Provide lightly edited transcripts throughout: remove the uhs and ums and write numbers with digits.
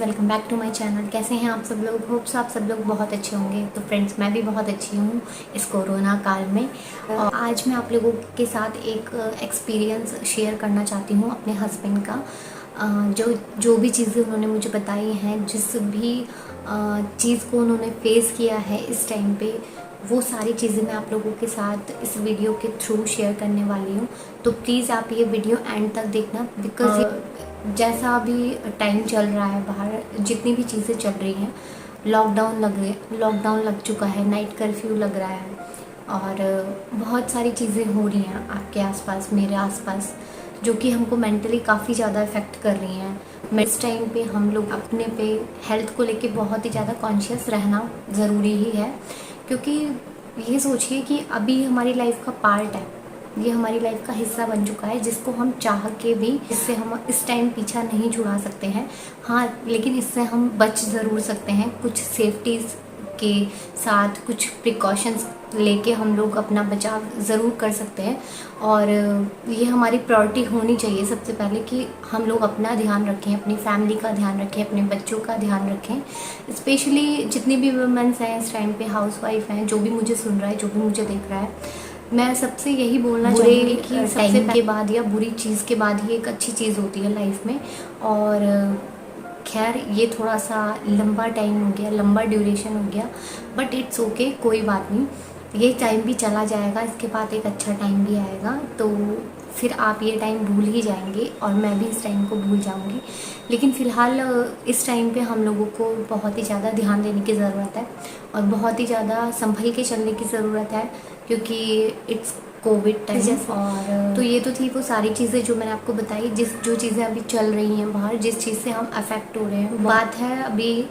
Welcome back to my channel. कैसे हैं आप सब लोग? होप्स आप सब लोग बहुत अच्छे होंगे। तो फ्रेंड्स, मैं भी बहुत अच्छी हूँ इस कोरोना काल में। और आज मैं आप लोगों के साथ एक एक्सपीरियंस शेयर करना चाहती हूँ अपने हस्बैंड का। जो भी चीज़ें उन्होंने मुझे बताई हैं, जिस भी चीज़ को उन्होंने फेस किया है इस टाइम पे, वो सारी चीज़ें मैं आप लोगों के साथ इस वीडियो के थ्रू शेयर करने वाली हूँ। तो प्लीज़ आप ये वीडियो एंड तक देखना, बिकॉज जैसा अभी टाइम चल रहा है, बाहर जितनी भी चीज़ें चल रही हैं, लॉकडाउन लग चुका है, नाइट कर्फ्यू लग रहा है और बहुत सारी चीज़ें हो रही हैं आपके आसपास, मेरे आसपास, जो कि हमको मेंटली काफ़ी ज़्यादा इफ़ेक्ट कर रही हैं। इस टाइम पे हम लोग अपने पे हेल्थ को लेके बहुत ही ज़्यादा कॉन्शियस रहना ज़रूरी ही है, क्योंकि ये सोचिए कि अभी हमारी लाइफ का पार्ट है, ये हमारी लाइफ का हिस्सा बन चुका है, जिसको हम चाह के भी इससे हम इस टाइम पीछा नहीं छुड़ा सकते हैं। हाँ, लेकिन इससे हम बच ज़रूर सकते हैं, कुछ सेफ्टीज़ के साथ, कुछ प्रिकॉशंस लेके हम लोग अपना बचाव ज़रूर कर सकते हैं। और ये हमारी प्रायोरिटी होनी चाहिए सबसे पहले कि हम लोग अपना ध्यान रखें, अपनी फैमिली का ध्यान रखें, अपने बच्चों का ध्यान रखें। स्पेशली जितनी भी वुमेन्स हैं इस टाइम पे, हाउसवाइफ हैं, जो भी मुझे सुन रहा है, जो भी मुझे देख रहा है, मैं सबसे यही बोलना चाहूँगी कि टाइम के बाद या बुरी चीज़ के बाद ही एक अच्छी चीज़ होती है लाइफ में। और खैर, ये थोड़ा सा लंबा टाइम हो गया, लंबा ड्यूरेशन हो गया, बट इट्स ओके, कोई बात नहीं। ये टाइम भी चला जाएगा, इसके बाद एक अच्छा टाइम भी आएगा, तो फिर आप ये टाइम भूल ही जाएंगे और मैं भी इस टाइम को भूल जाऊंगी। लेकिन फ़िलहाल इस टाइम पे हम लोगों को बहुत ही ज़्यादा ध्यान देने की ज़रूरत है और बहुत ही ज़्यादा संभल के चलने की ज़रूरत है, क्योंकि इट्स कोविड टाइम। और तो ये तो थी वो सारी चीज़ें जो मैंने आपको बताई, जो चीज़ें अभी चल रही हैं बाहर, जिस चीज़ से हम अफेक्ट हो रहे हैं। बात है अभी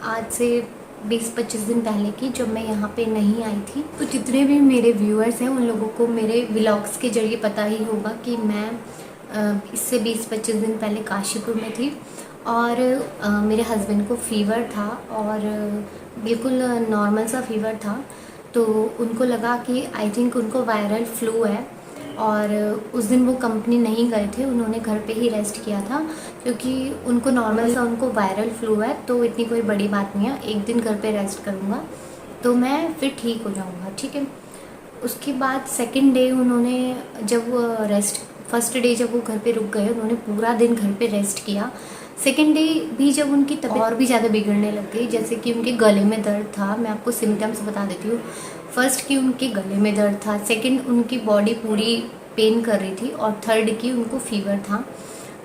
आज से 20-25 दिन पहले की, जब मैं यहाँ पे नहीं आई थी। तो जितने भी मेरे व्यूअर्स हैं उन लोगों को मेरे व्लॉग्स के जरिए पता ही होगा कि मैं इससे 20-25 दिन पहले काशीपुर में थी और मेरे हस्बैंड को फ़ीवर था और बिल्कुल नॉर्मल सा फ़ीवर था। तो उनको लगा कि आई थिंक उनको वायरल फ्लू है और उस दिन वो कंपनी नहीं गए थे, उन्होंने घर पे ही रेस्ट किया था, क्योंकि उनको नॉर्मल सा उनको वायरल फ्लू है, तो इतनी कोई बड़ी बात नहीं है, एक दिन घर पे रेस्ट करूँगा तो मैं फिर ठीक हो जाऊँगा, ठीक है। उसके बाद सेकंड डे उन्होंने जब रेस्ट, फर्स्ट डे जब वो घर पे रुक गए, उन्होंने पूरा दिन घर पे रेस्ट किया। सेकेंड डे भी जब उनकी तबीयत और भी ज़्यादा बिगड़ने लग गई, जैसे कि उनके गले में दर्द था, मैं आपको सिम्टम्स बता देती हूँ। फर्स्ट की उनके गले में दर्द था, सेकंड उनकी बॉडी पूरी पेन कर रही थी और थर्ड की उनको फीवर था।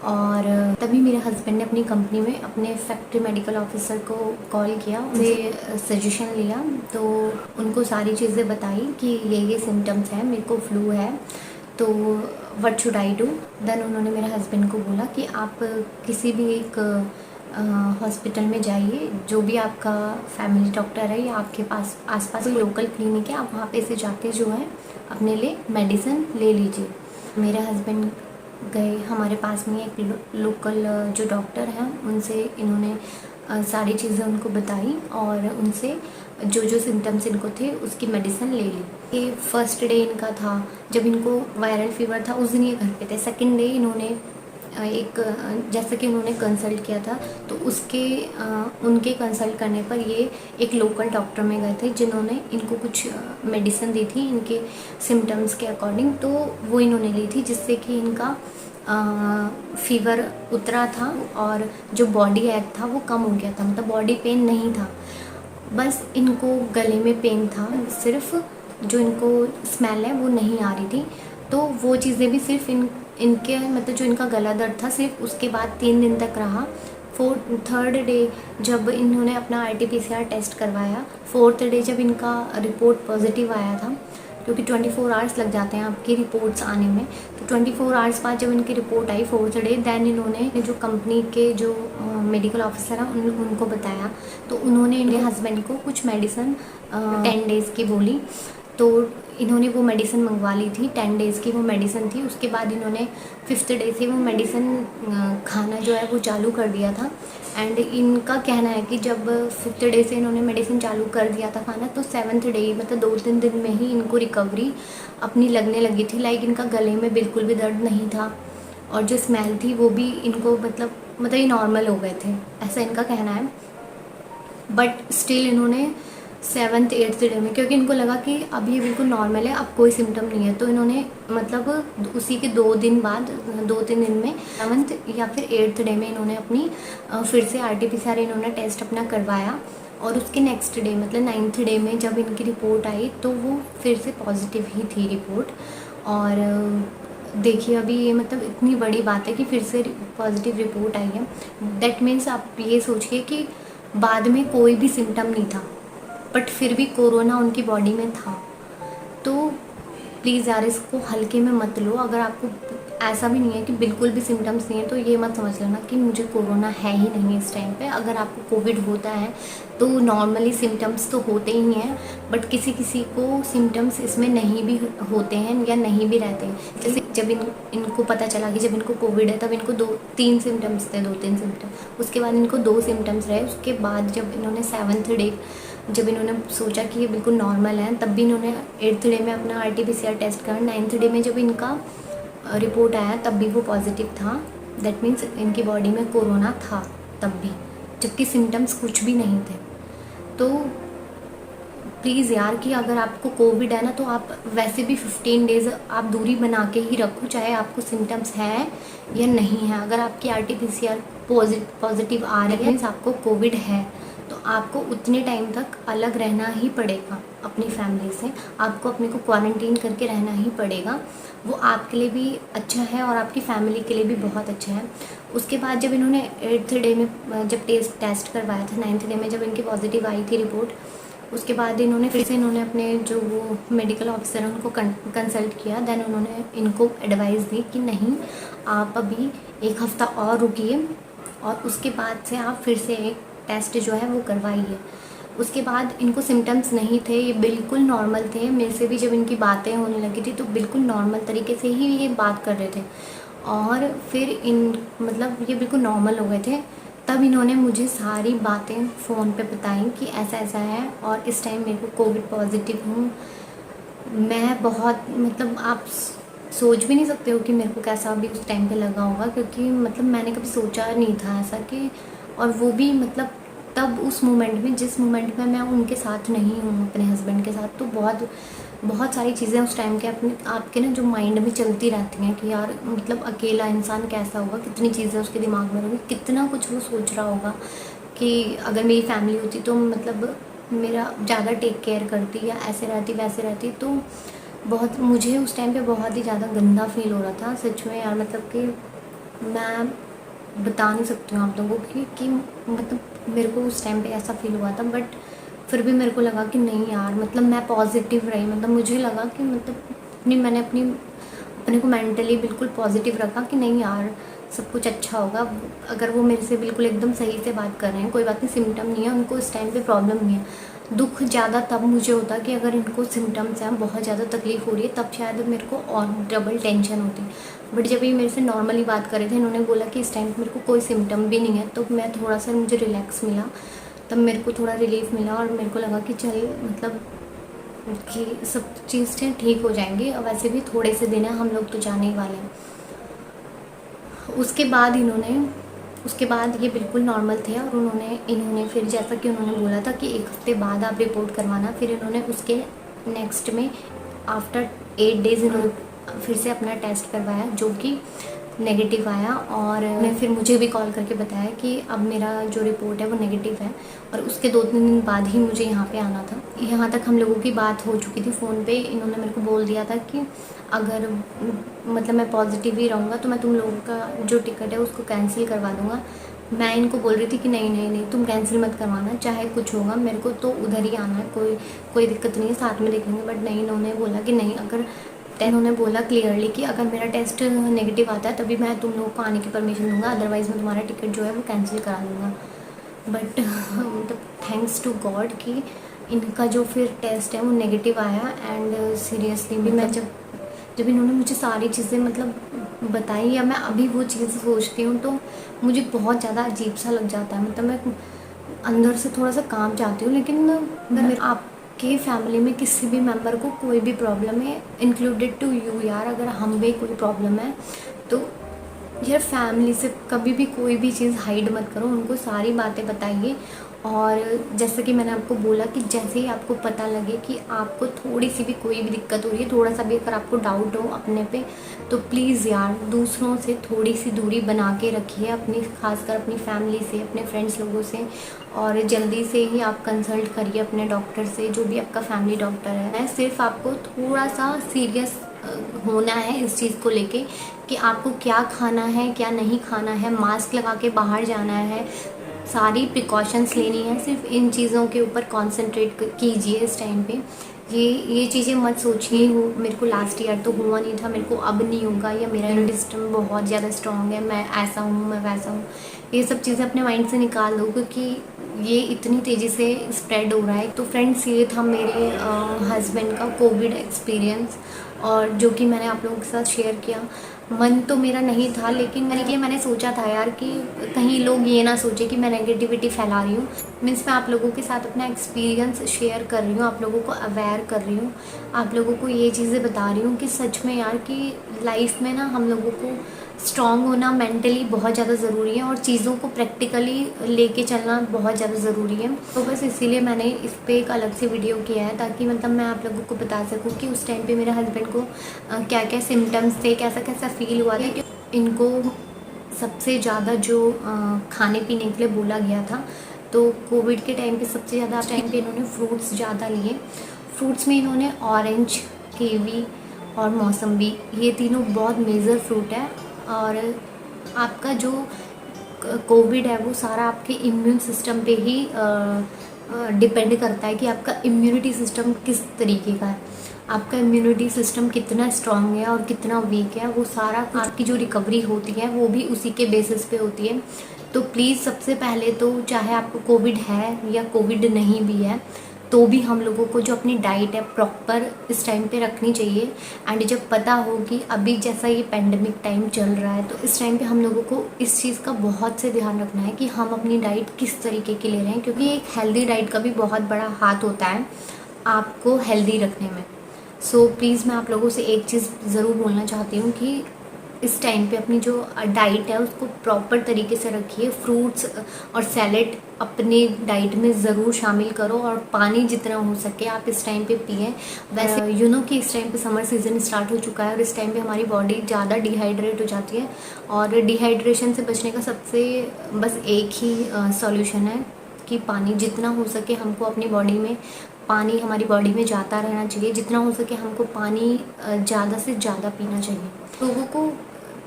और तभी मेरे हस्बैंड ने अपनी कंपनी में अपने फैक्ट्री मेडिकल ऑफिसर को कॉल किया, उनसे सजेशन लिया, तो उनको सारी चीज़ें बताई कि ये सिम्टम्स हैं, मेरे को फ्लू है, तो what should I do. Then उन्होंने मेरे हस्बैंड को बोला कि आप किसी भी एक हॉस्पिटल में जाइए, जो भी आपका फैमिली डॉक्टर है या आपके पास आसपास कोई लोकल क्लिनिक है, आप वहाँ पे से जाके जो है अपने लिए मेडिसिन ले लीजिए। मेरे हस्बैंड गए, हमारे पास में एक लोकल जो डॉक्टर हैं उनसे इन्होंने सारी चीज़ें उनको बताई और उनसे जो सिम्टम्स इनको थे उसकी मेडिसिन ले ली। ये फर्स्ट डे इनका था जब इनको वायरल फीवर था, उस दिन ये घर पे थे। सेकंड डे इन्होंने एक जैसे कि उन्होंने कंसल्ट किया था, तो उनके कंसल्ट करने पर ये एक लोकल डॉक्टर में गए थे, जिन्होंने इनको कुछ मेडिसिन दी थी इनके सिम्टम्स के अकॉर्डिंग, तो वो इन्होंने ली थी, जिससे कि इनका फीवर उतरा था और जो बॉडी एक था वो कम हो गया था, मतलब बॉडी पेन नहीं था, बस इनको गले में पेन था, सिर्फ जो इनको स्मेल है वो नहीं आ रही थी। तो वो चीज़ें भी सिर्फ इनके मतलब जो इनका गला दर्द था, सिर्फ उसके बाद 3 दिन तक रहा। थर्ड डे जब इन्होंने अपना RT-PCR टेस्ट करवाया, फोर्थ डे जब इनका रिपोर्ट पॉजिटिव आया था, क्योंकि 24 आवर्स लग जाते हैं आपकी रिपोर्ट्स आने में, तो 24 आवर्स बाद जब इनकी रिपोर्ट आई फोर्थ डे, देन इन्होंने जो कंपनी के जो मेडिकल ऑफिसर हैं उनको बताया, तो उन्होंने इनके हस्बैंड को कुछ मेडिसिन 10 डेज़ की बोली, तो इन्होंने वो मेडिसिन मंगवा ली थी। 10 डेज़ की वो मेडिसिन थी। उसके बाद इन्होंने 5th डे से वो मेडिसिन खाना जो है वो चालू कर दिया था। एंड इनका कहना है कि जब 5th डे से इन्होंने मेडिसिन चालू कर दिया था खाना, तो 7th डे मतलब 2-3 दिन में ही इनको रिकवरी अपनी लगने लगी थी। लाइक इनका गले में बिल्कुल भी दर्द नहीं था और जो स्मेल थी वो भी इनको मतलब ये नॉर्मल हो गए थे, ऐसा इनका कहना है। बट स्टिल इन्होंने 7th 8th डे में, क्योंकि इनको लगा कि अब ये बिल्कुल नॉर्मल है, अब कोई सिम्टम नहीं है, तो इन्होंने मतलब उसी के 2 दिन बाद 2-3 दिन में 7th या फिर 8th डे में इन्होंने अपनी फिर से RT-PCR इन्होंने टेस्ट अपना करवाया। और उसके नेक्स्ट डे मतलब 9th डे में जब इनकी रिपोर्ट आई तो वो फिर से पॉजिटिव ही थी रिपोर्ट। और देखिए अभी ये मतलब इतनी बड़ी बात है कि फिर से पॉजिटिव रिपोर्ट आई है। दैट मीन्स आप ये सोचिए कि बाद में कोई भी सिम्टम नहीं था बट फिर भी कोरोना उनकी बॉडी में था। तो प्लीज़ यार इसको हल्के में मत लो। अगर आपको ऐसा भी नहीं है कि बिल्कुल भी सिम्टम्स नहीं है तो ये मत समझ लेना कि मुझे कोरोना है ही नहीं इस टाइम पे। अगर आपको कोविड होता है तो नॉर्मली सिम्टम्स तो होते ही हैं, बट किसी किसी को सिम्टम्स इसमें नहीं भी होते हैं या नहीं भी रहते हैं। जैसे जब इनको पता चला कि जब इनको कोविड है तब इनको 2-3 सिम्टम्स थे, 2-3 सिम्टम, उसके बाद इनको 2 सिम्टम्स रहे। उसके बाद जब इन्होंने 7th डे जब इन्होंने सोचा कि ये बिल्कुल नॉर्मल है तब भी इन्होंने 8th डे में अपना RT-PCR टेस्ट करा। 9th डे में जब इनका रिपोर्ट आया तब भी वो पॉजिटिव था। दैट मीन्स इनकी बॉडी में कोरोना था तब भी, जबकि सिम्टम्स कुछ भी नहीं थे। तो प्लीज़ यार कि अगर आपको कोविड है ना तो आप वैसे भी 15 डेज़ आप दूरी बना के ही रखो, चाहे आपको सिम्टम्स है या नहीं है। अगर आपकी RT-PCR पॉजिटिव आ रही है मीन्स आपको कोविड है, तो आपको उतने टाइम तक अलग रहना ही पड़ेगा अपनी फैमिली से। आपको अपने को क्वारंटीन करके रहना ही पड़ेगा। वो आपके लिए भी अच्छा है और आपकी फैमिली के लिए भी बहुत अच्छा है। उसके बाद जब इन्होंने 8th डे में जब टेस्ट करवाया था, 9th डे में जब इनकी पॉजिटिव आई थी रिपोर्ट, उसके बाद इन्होंने फिर से इन्होंने अपने जो वो मेडिकल ऑफिसर उनको कंसल्ट किया। देन उन्होंने इनको एडवाइस दी कि नहीं, आप अभी 1 हफ़्ता और रुकिए और उसके बाद से आप फिर से एक टेस्ट जो है वो करवाइए। उसके बाद इनको सिम्टम्स नहीं थे, ये बिल्कुल नॉर्मल थे। मेरे से भी जब इनकी बातें होने लगी थी तो बिल्कुल नॉर्मल तरीके से ही ये बात कर रहे थे और फिर मतलब ये बिल्कुल नॉर्मल हो गए थे। तब इन्होंने मुझे सारी बातें फ़ोन पे बताई कि ऐसा ऐसा है और इस टाइम मेरे को कोविड पॉजिटिव हूँ। मैं बहुत मतलब आप सोच भी नहीं सकते हो कि मेरे को कैसा अभी उस टाइम पे लगा होगा, क्योंकि मतलब मैंने कभी सोचा नहीं था ऐसा कि, और वो भी मतलब तब उस मोमेंट में जिस मोमेंट में मैं उनके साथ नहीं हूँ अपने हस्बैंड के साथ, तो बहुत बहुत सारी चीज़ें उस टाइम के अपने आपके ना जो माइंड में चलती रहती हैं कि यार मतलब अकेला इंसान कैसा होगा, कितनी चीज़ें उसके दिमाग में होगी, कितना कुछ वो सोच रहा होगा कि अगर मेरी फैमिली होती तो मतलब मेरा ज़्यादा टेक केयर करती या ऐसे रहती वैसे रहती। तो बहुत मुझे उस टाइम पे बहुत ही ज़्यादा गंदा फील हो रहा था सच में यार। मतलब कि मैं बता नहीं सकती हूँ आप लोगों कि मतलब मेरे को उस टाइम पे ऐसा फील हुआ था। बट फिर भी मेरे को लगा कि नहीं यार, मतलब मैं पॉजिटिव रही। मतलब मुझे लगा कि मतलब मैंने अपने को मेंटली बिल्कुल पॉजिटिव रखा कि नहीं यार सब कुछ अच्छा होगा। अगर वो मेरे से बिल्कुल एकदम सही से बात कर रहे हैं, कोई बात नहीं, सिम्टम नहीं है उनको इस टाइम पे, प्रॉब्लम नहीं है। दुख ज़्यादा तब मुझे होता कि अगर इनको सिम्टम्स हैं, बहुत ज़्यादा तकलीफ़ हो रही है, तब शायद मेरे को और डबल टेंशन होती। बट जब ये मेरे से नॉर्मली बात कर रहे थे, इन्होंने बोला कि इस टाइम मेरे को कोई सिम्टम भी नहीं है, तो मैं थोड़ा सा मुझे रिलैक्स मिला, तब मेरे को थोड़ा रिलीफ मिला और मेरे को लगा कि चल मतलब कि सब चीज़ें ठीक हो जाएंगी। और वैसे भी थोड़े से दिन है, हम लोग तो जाने ही वाले हैं। उसके बाद ये बिल्कुल नॉर्मल थे और इन्होंने फिर जैसा कि उन्होंने बोला था कि 1 हफ्ते बाद आप रिपोर्ट करवाना, फिर इन्होंने उसके नेक्स्ट में आफ्टर 8 डेज़ इन्होंने फिर से अपना टेस्ट करवाया जो कि नेगेटिव आया। और उन्होंने फिर मुझे भी कॉल करके बताया कि अब मेरा जो रिपोर्ट है वो नेगेटिव है, और उसके 2-3 दिन बाद ही मुझे यहाँ पे आना था। यहाँ तक हम लोगों की बात हो चुकी थी फ़ोन पे। इन्होंने मेरे को बोल दिया था कि अगर मतलब मैं पॉजिटिव ही रहूँगा तो मैं तुम लोगों का जो टिकट है उसको कैंसिल करवा दूँगा। मैं इनको बोल रही थी कि नहीं नहीं नहीं, तुम कैंसिल मत करवाना, चाहे कुछ होगा मेरे को तो उधर ही आना है, कोई दिक्कत नहीं है, साथ में देखेंगे। बट नहीं, इन्होंने बोला कि नहीं, उन्होंने बोला क्लियरली कि अगर मेरा टेस्ट नेगेटिव आता है तभी मैं तुम लोगों को आने की परमिशन दूंगा, अदरवाइज़ मैं तुम्हारा टिकट जो है वो कैंसिल करा दूँगा। बट मतलब थैंक्स टू गॉड कि इनका जो फिर टेस्ट है वो नेगेटिव आया। एंड सीरियसली भी मैं जब इन्होंने मुझे सारी चीज़ें मतलब बताई, या मैं अभी वो चीज़ सोचती हूँ तो मुझे बहुत ज़्यादा अजीब सा लग जाता है। मतलब मैं अंदर से थोड़ा सा काम चाहती हूँ, लेकिन अगर आपके फैमिली में किसी भी मेंबर को कोई भी प्रॉब्लम है, इंक्लूडेड टू यू यार, अगर हम भी कोई प्रॉब्लम है तो यार फैमिली से कभी भी कोई भी चीज़ हाइड मत करो, उनको सारी बातें बताइए। और जैसे कि मैंने आपको बोला कि जैसे ही आपको पता लगे कि आपको थोड़ी सी भी कोई भी दिक्कत हो रही है, थोड़ा सा भी अगर आपको डाउट हो अपने पे, तो प्लीज़ यार दूसरों से थोड़ी सी दूरी बना के रखिए, अपनी खासकर अपनी फैमिली से, अपने फ्रेंड्स लोगों से। और जल्दी से ही आप कंसल्ट करिए अपने डॉक्टर से, जो भी आपका फैमिली डॉक्टर है। सिर्फ आपको थोड़ा सा सीरियस होना है इस चीज़ को लेके कि आपको क्या खाना है क्या नहीं खाना है, मास्क लगा के बाहर जाना है, सारी प्रिकॉशंस लेनी है। सिर्फ इन चीज़ों के ऊपर कंसंट्रेट कीजिए इस टाइम पे। ये चीज़ें मत सोचिए वो मेरे को लास्ट ईयर तो हुआ नहीं था, मेरे को अब नहीं होगा, या मेरा इम्यूनिटी सिस्टम बहुत ज़्यादा स्ट्रॉन्ग है, मैं ऐसा हूँ मैं वैसा हूँ। ये सब चीज़ें अपने माइंड से निकाल दो, क्योंकि ये इतनी तेज़ी से स्प्रेड हो रहा है। तो फ्रेंड्स, ये था मेरे हस्बैंड का कोविड एक्सपीरियंस, और जो कि मैंने आप लोगों के साथ शेयर किया। मन तो मेरा नहीं था, लेकिन मैंने सोचा था यार कि कहीं लोग ये ना सोचे कि मैं नेगेटिविटी फैला रही हूँ। मीन्स मैं आप लोगों के साथ अपना एक्सपीरियंस शेयर कर रही हूँ, आप लोगों को अवेयर कर रही हूँ, आप लोगों को ये चीज़ें बता रही हूँ कि सच में यार कि लाइफ में ना हम लोगों को स्ट्रॉन्ग होना मेंटली बहुत ज़्यादा ज़रूरी है, और चीज़ों को प्रैक्टिकली लेके चलना बहुत ज़्यादा ज़रूरी है। तो बस इसीलिए मैंने इस पर एक अलग से वीडियो किया है, ताकि मतलब मैं आप लोगों को बता सकूँ कि उस टाइम पे मेरे हस्बैंड को क्या क्या सिम्टम्स थे, कैसा कैसा फील हुआ था। कि इनको सबसे ज़्यादा जो खाने पीने के लिए बोला गया था, तो कोविड के टाइम पे सबसे ज़्यादा टाइम पे इन्होंने फ्रूट्स ज़्यादा लिए। फ्रूट्स में इन्होंने ऑरेंज, कीवी और मौसम्बी, ये तीनों बहुत मेजर फ्रूट है। और आपका जो कोविड है वो सारा आपके इम्यून सिस्टम पे ही डिपेंड करता है कि आपका इम्यूनिटी सिस्टम किस तरीके का है, आपका इम्यूनिटी सिस्टम कितना स्ट्रांग है और कितना वीक है। वो सारा आपकी जो रिकवरी होती है वो भी उसी के बेसिस पे होती है। तो प्लीज़ सबसे पहले तो चाहे आपको कोविड है या कोविड नहीं भी है, तो भी हम लोगों को जो अपनी डाइट है प्रॉपर इस टाइम पे रखनी चाहिए। एंड जब पता हो कि अभी जैसा ये पेंडेमिक टाइम चल रहा है, तो इस टाइम पे हम लोगों को इस चीज़ का बहुत से ध्यान रखना है कि हम अपनी डाइट किस तरीके की ले रहे हैं, क्योंकि एक हेल्दी डाइट का भी बहुत बड़ा हाथ होता है आपको हेल्दी रखने में। सो प्लीज़ मैं आप लोगों से एक चीज़ ज़रूर बोलना चाहती हूँ कि इस टाइम पे अपनी जो डाइट है उसको प्रॉपर तरीके से रखिए। फ्रूट्स और सैलेड अपने डाइट में ज़रूर शामिल करो, और पानी जितना हो सके आप इस टाइम पे पिए। वैसे यू नो कि इस टाइम पे समर सीज़न स्टार्ट हो चुका है, और इस टाइम पे हमारी बॉडी ज़्यादा डिहाइड्रेट हो जाती है, और डिहाइड्रेशन से बचने का सबसे बस एक ही सॉल्यूशन है कि पानी जितना हो सके हमको अपनी बॉडी में, पानी हमारी बॉडी में जाता रहना चाहिए। जितना हो सके हमको पानी ज़्यादा से ज़्यादा पीना चाहिए। लोगों को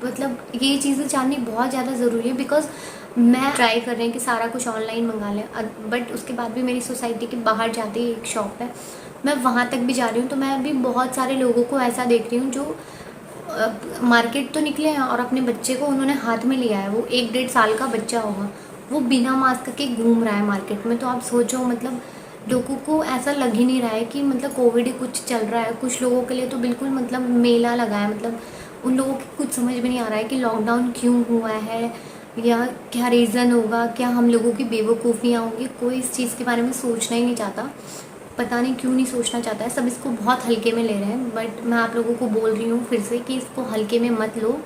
मतलब ये चीज़ें जाननी बहुत ज़्यादा ज़रूरी है, बिकॉज मैं ट्राई कर रही हूँ कि सारा कुछ ऑनलाइन मंगा लें, बट उसके बाद भी मेरी सोसाइटी के बाहर जाते ही एक शॉप है, मैं वहाँ तक भी जा रही हूँ, तो मैं अभी बहुत सारे लोगों को ऐसा देख रही हूँ जो मार्केट तो निकले हैं और अपने बच्चे को उन्होंने हाथ में लिया है, वो 1-1.5 साल का बच्चा होगा, वो बिना मास्क के घूम रहा है मार्केट में। तो आप सोचो, मतलब लोगों को ऐसा लग ही नहीं रहा है कि मतलब कोविड कुछ चल रहा है। कुछ लोगों के लिए तो बिल्कुल मतलब मेला लगा है, मतलब उन लोगों को कुछ समझ में नहीं आ रहा है कि लॉकडाउन क्यों हुआ है या क्या रीज़न होगा, क्या हम लोगों की बेवकूफ़ियाँ होंगी। कोई इस चीज़ के बारे में सोचना ही नहीं चाहता, पता नहीं क्यों नहीं सोचना चाहता है, सब इसको बहुत हल्के में ले रहे हैं। बट मैं आप लोगों को बोल रही हूँ फिर से कि इसको हल्के में मत लो।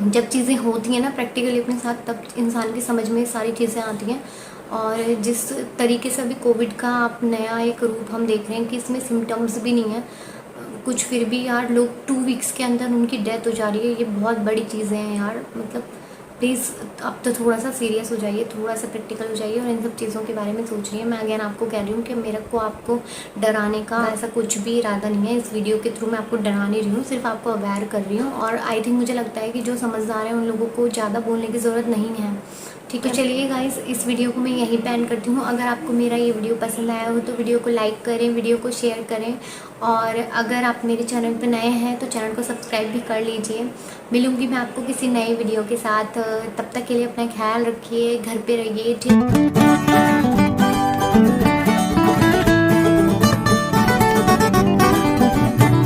जब चीज़ें होती हैं ना प्रैक्टिकली अपने साथ, तब इंसान की समझ में सारी चीज़ें आती हैं। और जिस तरीके से अभी कोविड का आप नया एक रूप हम देख रहे हैं कि इसमें सिम्टम्स भी नहीं है कुछ, फिर भी यार लोग 2 वीक्स के अंदर उनकी डेथ हो जा रही है। ये बहुत बड़ी चीज़ें हैं यार, मतलब प्लीज़ अब तो थोड़ा सा सीरियस हो जाइए, थोड़ा सा प्रैक्टिकल हो जाइए और इन सब चीज़ों के बारे में सोचिए। मैं अगेन आपको कह रही हूँ कि मेरे को आपको डराने का ऐसा कुछ भी इरादा नहीं है। इस वीडियो के थ्रू मैं आपको डरा नहीं रही हूँ, सिर्फ आपको अवेयर कर रही हूँ। और आई थिंक मुझे लगता है कि जो समझदार हैं उन लोगों को ज़्यादा बोलने की ज़रूरत नहीं है। ठीक है, तो चलिए गाइस, इस वीडियो को मैं यहीं पे एंड करती हूँ। अगर आपको मेरा ये वीडियो पसंद आया हो तो वीडियो को लाइक करें, वीडियो को शेयर करें, और अगर आप मेरे चैनल पर नए हैं तो चैनल को सब्सक्राइब भी कर लीजिए। मिलूंगी मैं आपको किसी नए वीडियो के साथ, तब तक के लिए अपना ख्याल रखिए, घर पे रहिए, ठीक।